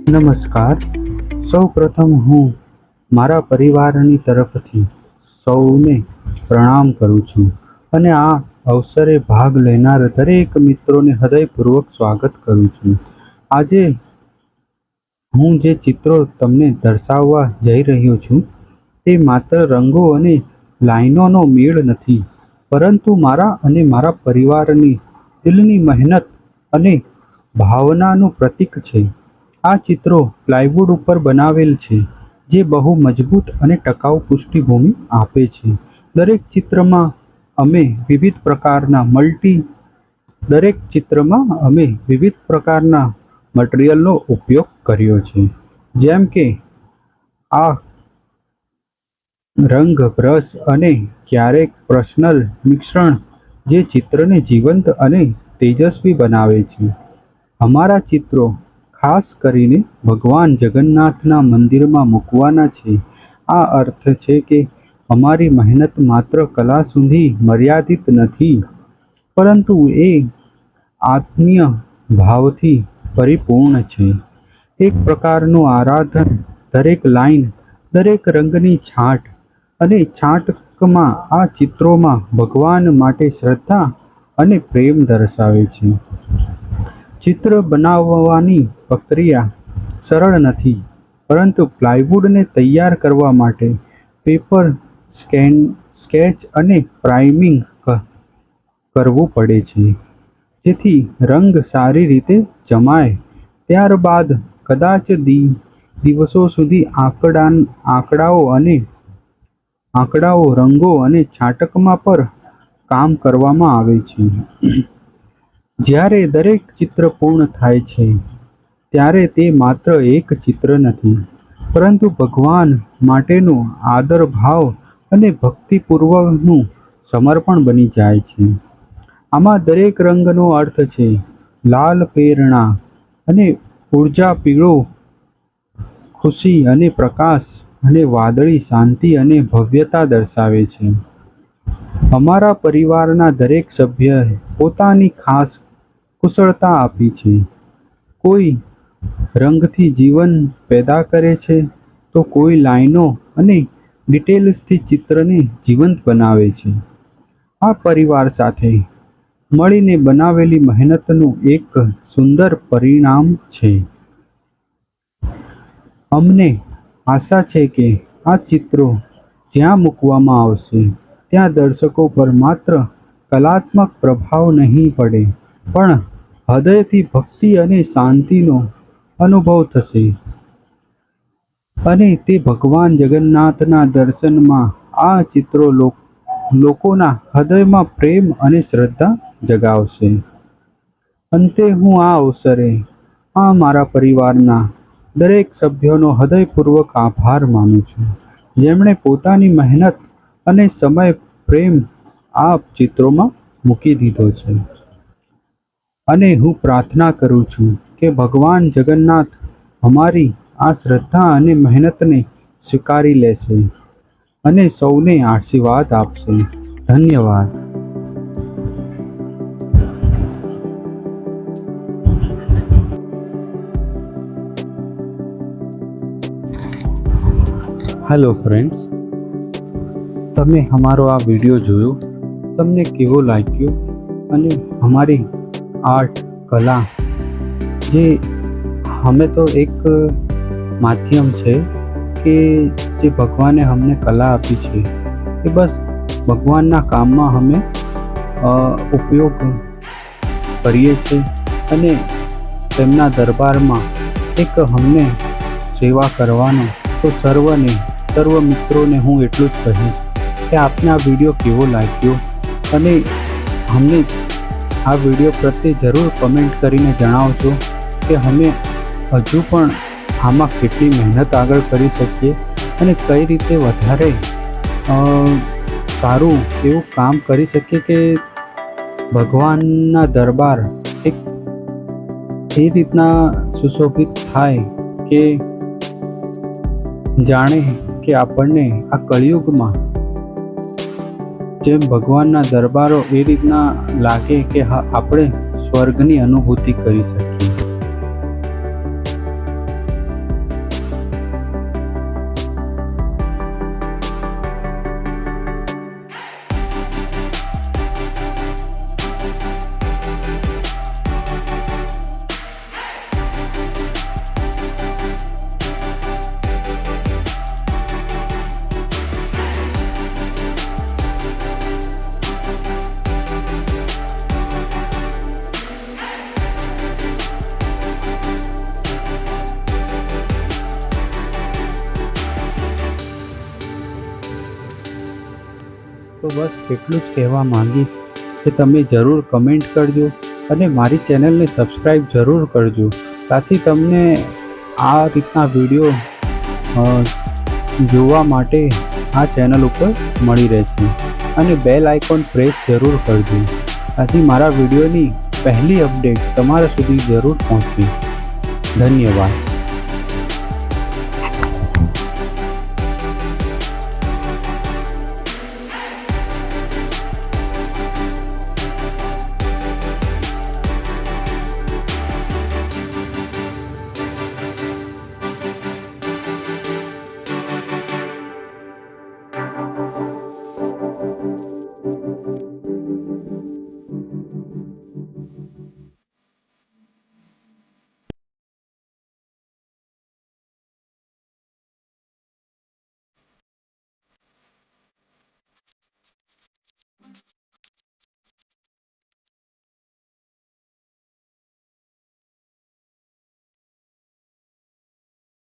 નમસ્કાર. સૌ પ્રથમ હું મારા પરિવારની તરફથી સૌને પ્રણામ કરું છું અને આ અવસરે ભાગ લેનાર દરેક મિત્રોને હૃદયપૂર્વક સ્વાગત કરું છું. આજે હું જે ચિત્રો તમને દર્શાવવા જઈ રહ્યો છું તે માત્ર રંગો અને લાઈનોનો મેળ નથી, પરંતુ મારા અને મારા પરિવારની દિલની મહેનત અને ભાવનાનું પ્રતીક છે. આ ચિત્રો પ્લાયવુડ ઉપર બનાવેલ છે, જે બહુ મજબૂત અને ટકાઉ પૃષ્ઠભૂમિ આપે છે. દરેક ચિત્રમાં અમે વિવિધ પ્રકારના મટીરીયલનો ઉપયોગ કર્યો છે, જેમ કે આ રંગ, બ્રશ અને ક્યારેક પર્સનલ મિશ્રણ જે ચિત્રને જીવંત અને તેજસ્વી બનાવે છે. અમારા ચિત્રો ખાસ કરીને ભગવાન જગન્નાથના મંદિરમાં મૂકવાના છે. આ અર્થ છે કે અમારી મહેનત માત્ર કલા સુધી મર્યાદિત નથી, પરંતુ એ આત્મીય ભાવથી પરિપૂર્ણ છે. એક પ્રકારનું આરાધન. દરેક લાઈન, દરેક રંગની છાંટ અને છાંટકમાં આ ચિત્રોમાં ભગવાન માટે શ્રદ્ધા અને પ્રેમ દર્શાવે છે. ચિત્ર બનાવવાની પ્રક્રિયા સરળ નથી, પરંતુ પ્લાયવુડને તૈયાર કરવા માટે પેપર, સ્કેચ અને પ્રાઇમિંગ કરવું પડે છે, જેથી રંગ સારી રીતે જમાય. ત્યારબાદ કદાચ દિવસો સુધી આંકડાઓ, રંગો અને છાંટકમાં પર કામ કરવામાં આવે છે. જ્યારે દરેક ચિત્ર પૂર્ણ થાય છે, ત્યારે તે માત્ર એક ચિત્ર નથી, પરંતુ ભગવાન માટેનું આદરભાવ અને ભક્તિપૂર્વકનું સમર્પણ બની જાય છે. આમાં દરેક રંગનો અર્થ છે. લાલ પ્રેરણા અને ઉર્જા, પીળો ખુશી અને પ્રકાશ, અને વાદળી શાંતિ અને ભવ્યતા દર્શાવે છે. અમારા પરિવારના દરેક સભ્યએ પોતાની ખાસ કુશળતા આપી છે. કોઈ રંગથી જીવન પેદા કરે છે, તો કોઈ લાઈનો અને ડિટેલ્સથી ચિત્રને જીવંત બનાવે છે. આ પરિવાર સાથે મળીને બનાવેલી મહેનતનું એક સુંદર પરિણામ છે. અમને આશા છે કે આ ચિત્રો જ્યાં મૂકવામાં આવશે, ત્યાં દર્શકો પર માત્ર કલાત્મક પ્રભાવ નહીં પડે, પણ હૃદયથી ભક્તિ અને શાંતિનો અનુભવ થશે. અને તે ભગવાન જગન્નાથના દર્શનમાં આ ચિત્રો લોકોના હૃદયમાં પ્રેમ અને શ્રદ્ધા જગાવશે. અંતે હું આ અવસરે મારા પરિવારના દરેક સભ્યોનો હૃદયપૂર્વક આભાર માનું છું, જેમણે પોતાની મહેનત અને પ્રેમ આ ચિત્રોમાં મૂકી દીધો છે. અને હું પ્રાર્થના કરું છું કે ભગવાન જગન્નાથ અમારી આ શ્રદ્ધા અને મહેનતને સ્વીકારી લેશે અને સૌને આશીર્વાદ આપશે. ધન્યવાદ. હેલો ફ્રેન્ડ્સ, તમે અમારો આ વિડીયો જોયો, તમને કેવો લાગ્યો? અને અમારી આર્ટ, કલા, અમે તો એક માધ્યમ છે કે જે ભગવાને અમને કલા આપી છે, એ બસ ભગવાનના કામમાં અમે ઉપયોગ કરીએ છીએ અને તેમના દરબારમાં એક અમને સેવા કરવાનો. તો સર્વ મિત્રોને હું એટલું જ કહીશ કે આપને આ વિડીયો કેવો લાગ્યો, અને અમને આ વિડીયો પ્રત્યે જરૂર કમેન્ટ કરીને જણાવજો કે અમે હજુ પણ આમાં કેટલી મહેનત આગળ કરી શકીએ અને કઈ રીતે વધારે સારું એવું કામ કરી શકીએ કે ભગવાનના દરબાર એક એ રીતના સુશોભિત થાય કે જાણે કે આપણને આ કળિયુગમાં જેમ ભગવાનના દરબારો એ રીતના લાગે કે આપણે સ્વર્ગની અનુભૂતિ કરી શકીએ. બસ એટલું જ કહેવા માંગીશ કે તમે જરૂર કમેન્ટ કરજો અને મારી ચેનલને સબસ્ક્રાઈબ જરૂર કરજો, તાથી તમને આ રીતના વિડીયો જોવા માટે આ ચેનલ ઉપર મળી રહેશે અને બેલ આઇકોન પ્રેસ જરૂર કરજો, તાથી મારા વિડીયોની પહેલી અપડેટ તમારા સુધી જરૂર પહોંચે. ધન્યવાદ.